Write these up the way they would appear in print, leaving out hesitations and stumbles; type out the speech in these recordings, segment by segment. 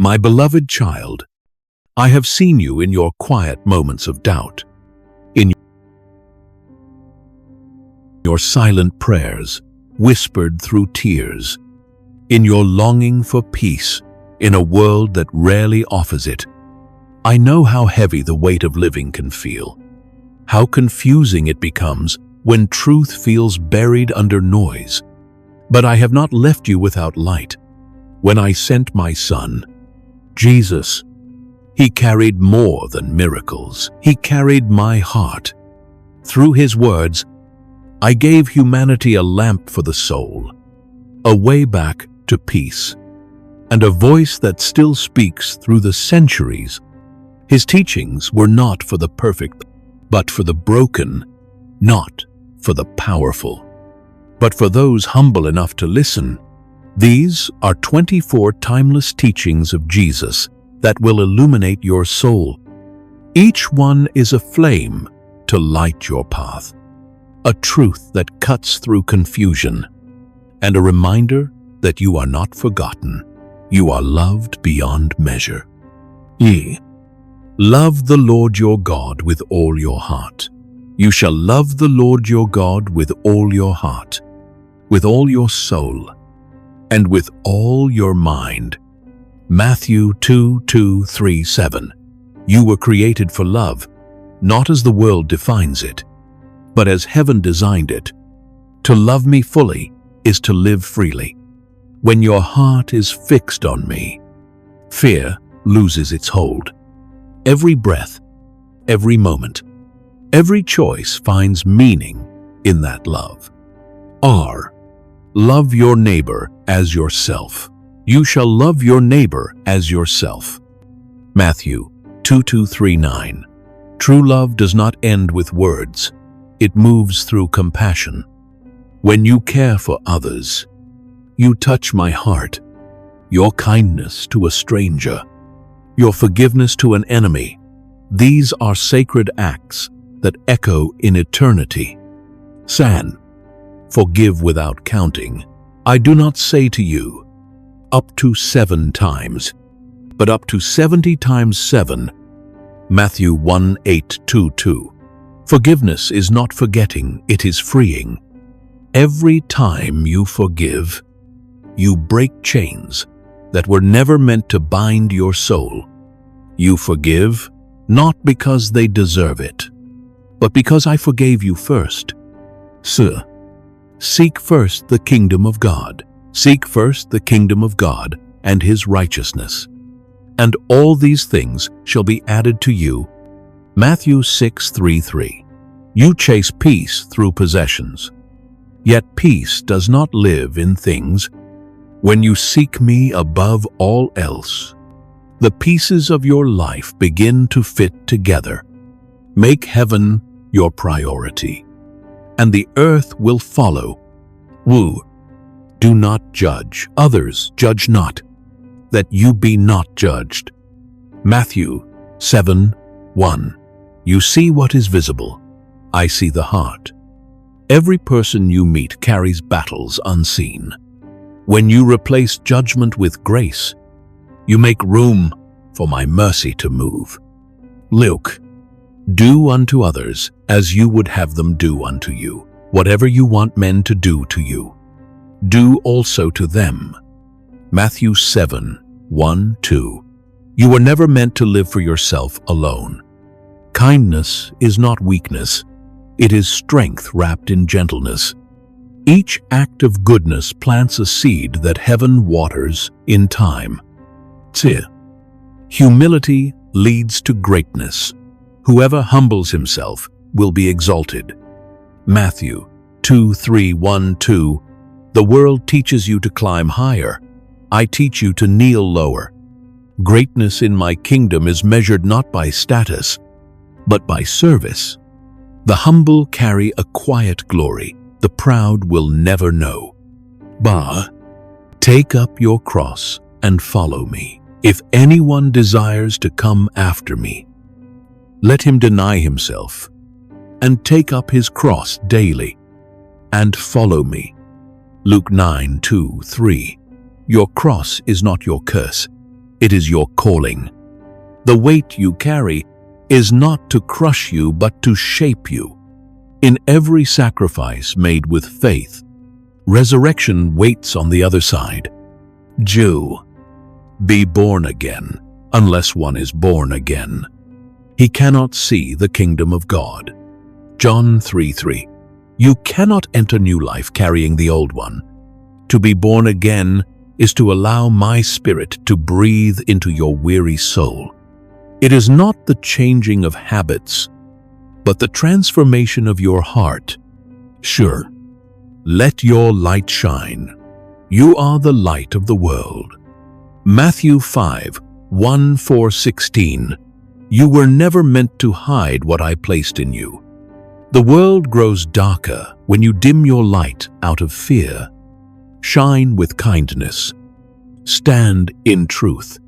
My beloved child, I have seen you in your quiet moments of doubt, in your silent prayers, whispered through tears, in your longing for peace in a world that rarely offers it. I know how heavy the weight of living can feel, how confusing it becomes when truth feels buried under noise. But I have not left you without light. When I sent my Son, Jesus, He carried more than miracles. He carried my heart. Through His words, I gave humanity a lamp for the soul, a way back to peace, and a voice that still speaks through the centuries. His teachings were not for the perfect, but for the broken, not for the powerful, but for those humble enough to listen. These are 24 timeless teachings of Jesus that will illuminate your soul. Each one is a flame to light your path, a truth that cuts through confusion, and a reminder that you are not forgotten. You are loved beyond measure. Love the Lord your God with all your heart. You shall love the Lord your God with all your heart, with all your soul, and with all your mind. Matthew 2:2-3-7. You were created for love, not as the world defines it, but as heaven designed it. To love me fully is to live freely. When your heart is fixed on me, fear loses its hold. Every breath, every moment, every choice finds meaning in that love. Love your neighbor as yourself. You shall love your neighbor as yourself. Matthew 2:2-3-9. True love does not end with words. It moves through compassion. When you care for others, you touch my heart. Your kindness to a stranger, your forgiveness to an enemy, these are sacred acts that echo in eternity. Forgive without counting. I do not say to you, up to 7 times, but up to 70 times 7. Matthew 1:8-2. Forgiveness is not forgetting, it is freeing. Every time you forgive, you break chains that were never meant to bind your soul. You forgive not because they deserve it, but because I forgave you first. Seek first the kingdom of God. Seek first the kingdom of God and His righteousness, and all these things shall be added to you. Matthew 6:3-3. You chase peace through possessions, yet peace does not live in things. When you seek me above all else, the pieces of your life begin to fit together. Make heaven your priority, and the earth will follow. Do not judge others, judge not, that you be not judged. Matthew 7:1. You see what is visible. I see the heart. Every person you meet carries battles unseen. When you replace judgment with grace, you make room for my mercy to move. Luke, do unto others as you would have them do unto you. Whatever you want men to do to you, do also to them. Matthew 7:1-2. You were never meant to live for yourself alone. Kindness is not weakness. It is strength wrapped in gentleness. Each act of goodness plants a seed that heaven waters in time. Humility leads to greatness. Whoever humbles himself will be exalted. Matthew 2:3-1-2. The world teaches you to climb higher. I teach you to kneel lower. Greatness in my kingdom is measured not by status, but by service. The humble carry a quiet glory the proud will never know. Take up your cross and follow me. If anyone desires to come after me, let him deny himself and take up his cross daily and follow me. Luke 9:2-3. Your cross is not your curse. It is your calling. The weight you carry is not to crush you, but to shape you. In every sacrifice made with faith, resurrection waits on the other side. Jew, be born again, unless one is born again. He cannot see the kingdom of God. John 3:3. You cannot enter new life carrying the old one. To be born again is to allow my spirit to breathe into your weary soul. It is not the changing of habits, but the transformation of your heart. Sure, let your light shine. You are the light of the world. Matthew 5:1-4-16. You were never meant to hide what I placed in you. The world grows darker when you dim your light out of fear. Shine with kindness. Stand in truth,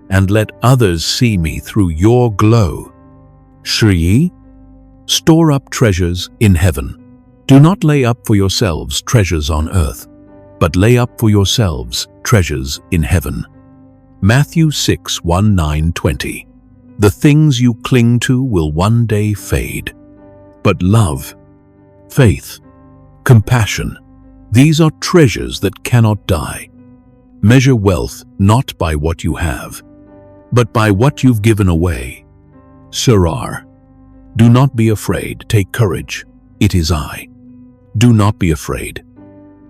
and let others see me through your glow. Shri, store up treasures in heaven. Do not lay up for yourselves treasures on earth, but lay up for yourselves treasures in heaven. Matthew 6:19-20. The things you cling to will one day fade, but love, faith, compassion, these are treasures that cannot die. Measure wealth not by what you have, but by what you've given away. Surah, do not be afraid, take courage, it is I. Do not be afraid.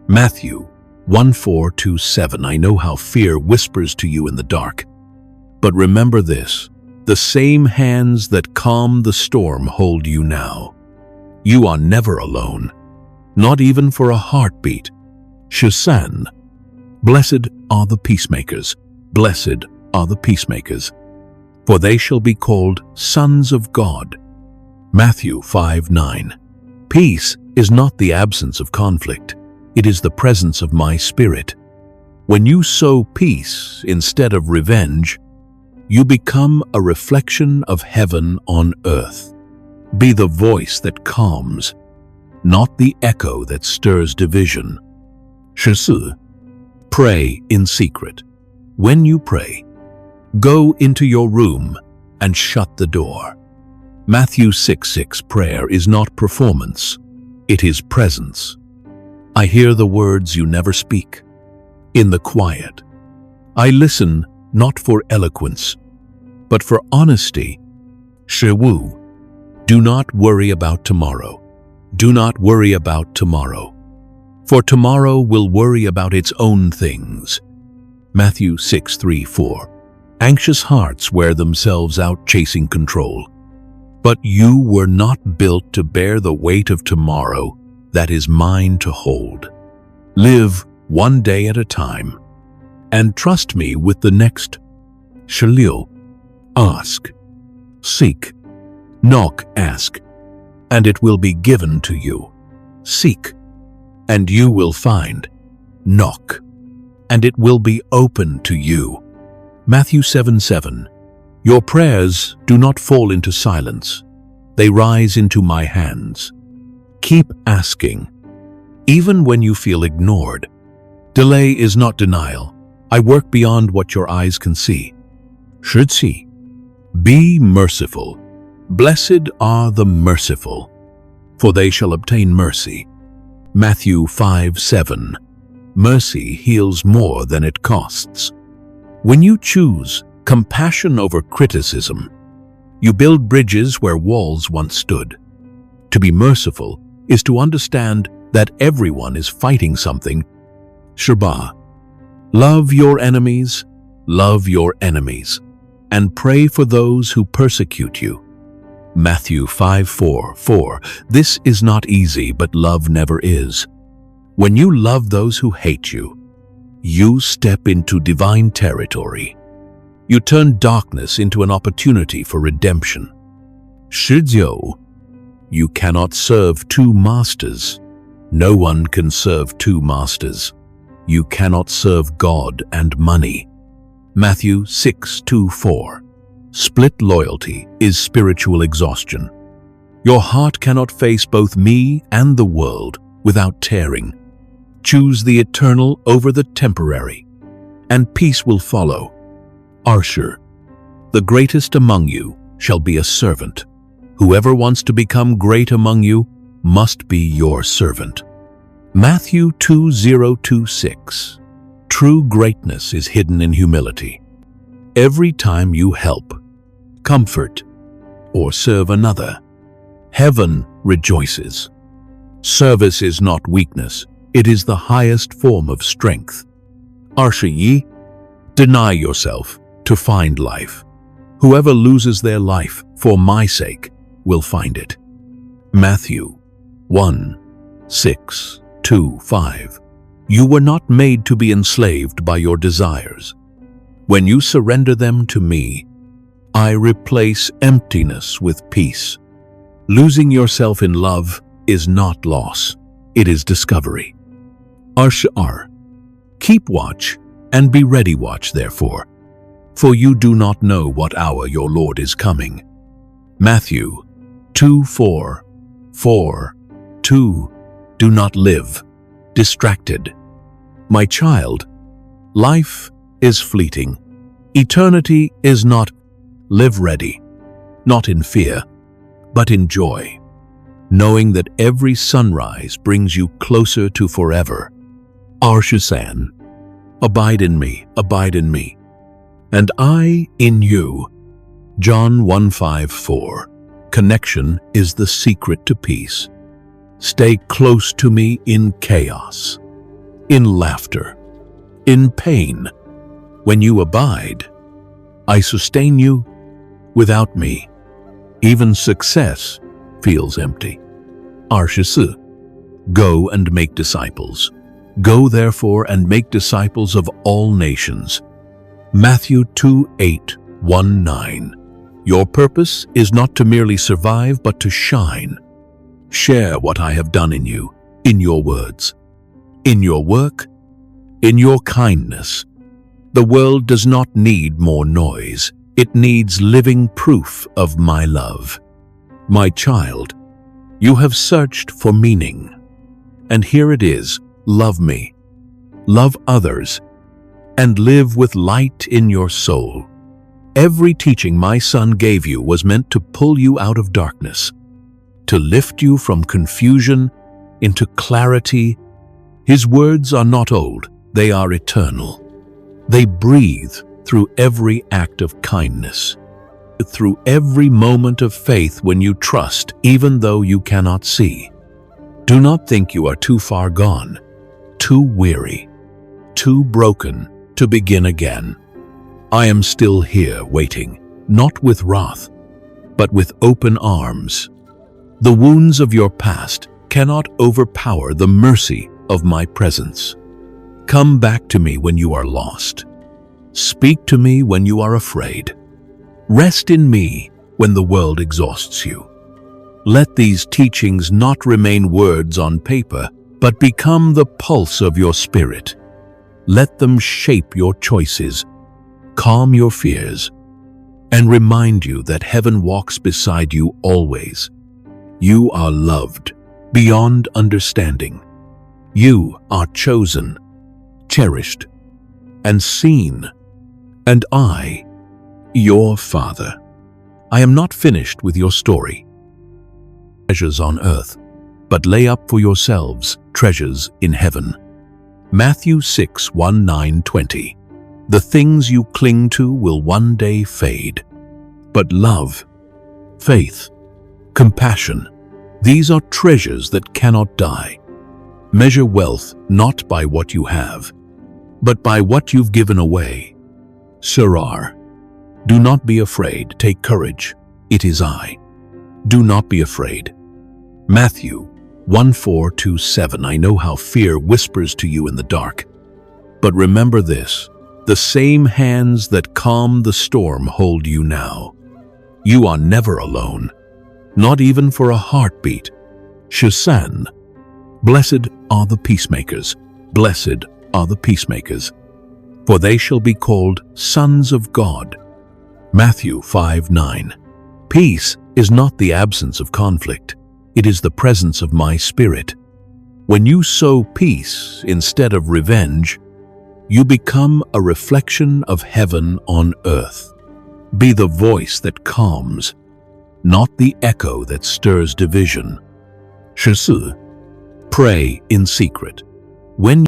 Matthew 1:4-7. I know how fear whispers to you in the dark. But remember this, the same hands that calm the storm hold you now. You are never alone, not even for a heartbeat. Shasan, blessed are the peacemakers, blessed are the peacemakers, for they shall be called sons of God. Matthew 5:9. Peace is not the absence of conflict, it is the presence of my spirit. When you sow peace instead of revenge, you become a reflection of heaven on earth. Be the voice that calms, not the echo that stirs division. Shisu, pray in secret. When you pray, go into your room and shut the door. Matthew 6:6. Prayer is not performance, it is presence. I hear the words you never speak. In the quiet, I listen not for eloquence, but for honesty. Shewu, do not worry about tomorrow. Do not worry about tomorrow, for tomorrow will worry about its own things. Matthew 6:3-4. Anxious hearts wear themselves out chasing control, but you were not built to bear the weight of tomorrow that is mine to hold. Live one day at a time, and trust me with the next. Shalil, ask, seek, knock, ask, and it will be given to you. Seek, and you will find. Knock, and it will be open to you. Matthew 7:7. Your prayers do not fall into silence. They rise into my hands. Keep asking, even when you feel ignored. Delay is not denial. I work beyond what your eyes can see. Should see. Be merciful. Blessed are the merciful, for they shall obtain mercy. Matthew 5:7. Mercy heals more than it costs. When you choose compassion over criticism, you build bridges where walls once stood. To be merciful is to understand that everyone is fighting something. Shaba, love your enemies, and pray for those who persecute you. Matthew 5:4. This is not easy, but love never is. When you love those who hate you, you step into divine territory. You turn darkness into an opportunity for redemption. Shidzyo, you cannot serve two masters. No one can serve two masters. You cannot serve God and money. Matthew 6:2-4. Split loyalty is spiritual exhaustion. Your heart cannot face both me and the world without tearing. Choose the eternal over the temporary, and peace will follow. Arsher, the greatest among you shall be a servant. Whoever wants to become great among you must be your servant. Matthew 20:26. True greatness is hidden in humility. Every time you help, comfort, or serve another, heaven rejoices. Service is not weakness, it is the highest form of strength. Arshayi, deny yourself to find life. Whoever loses their life for my sake will find it. Matthew 1:6-5. You were not made to be enslaved by your desires. When you surrender them to me, I replace emptiness with peace. Losing yourself in love is not loss, it is discovery. Arshar, keep watch and be ready watch therefore, for you do not know what hour your Lord is coming. Matthew 2:4-2. Do not live distracted. My child, life is fleeting. Eternity is not. Live ready, not in fear, but in joy, knowing that every sunrise brings you closer to forever. Arshasan, abide in me, and I in you. John 1:5-4. Connection is the secret to peace. Stay close to me in chaos, in laughter, in pain. When you abide, I sustain you. Without me, even success feels empty. Arshasu, go and make disciples. Go therefore and make disciples of all nations. Matthew 2:8-9. Your purpose is not to merely survive, but to shine. Share what I have done in you, in your words, in your work, in your kindness. The world does not need more noise. It needs living proof of my love. My child, you have searched for meaning, and here it is. Love me, love others, and live with light in your soul. Every teaching my Son gave you was meant to pull you out of darkness, to lift you from confusion into clarity. His words are not old, they are eternal. They breathe through every act of kindness, through every moment of faith when you trust, even though you cannot see. Do not think you are too far gone, too weary, too broken to begin again. I am still here waiting, not with wrath, but with open arms. The wounds of your past cannot overpower the mercy of my presence. Come back to me when you are lost. Speak to me when you are afraid. Rest in me when the world exhausts you. Let these teachings not remain words on paper, but become the pulse of your spirit. Let them shape your choices, calm your fears, and remind you that heaven walks beside you always. You are loved beyond understanding. You are chosen, cherished, and seen. And I, your Father, I am not finished with your story. Treasures on earth, but lay up for yourselves treasures in heaven. Matthew 6:19-20. The things you cling to will one day fade, but love, faith, compassion, these are treasures that cannot die. Measure wealth not by what you have, but by what you've given away. Surar, do not be afraid, take courage, it is I. Do not be afraid. Matthew 1:4-7. I know how fear whispers to you in the dark, but remember this, the same hands that calm the storm hold you now. You are never alone, not even for a heartbeat. Shasan, blessed are the peacemakers, blessed are the peacemakers, for they shall be called sons of God. Matthew 5:9. Peace is not the absence of conflict, it is the presence of my Spirit. When you sow peace instead of revenge, You become a reflection of heaven on earth. Be the voice that calms, not the echo that stirs division. 14. Pray in secret. When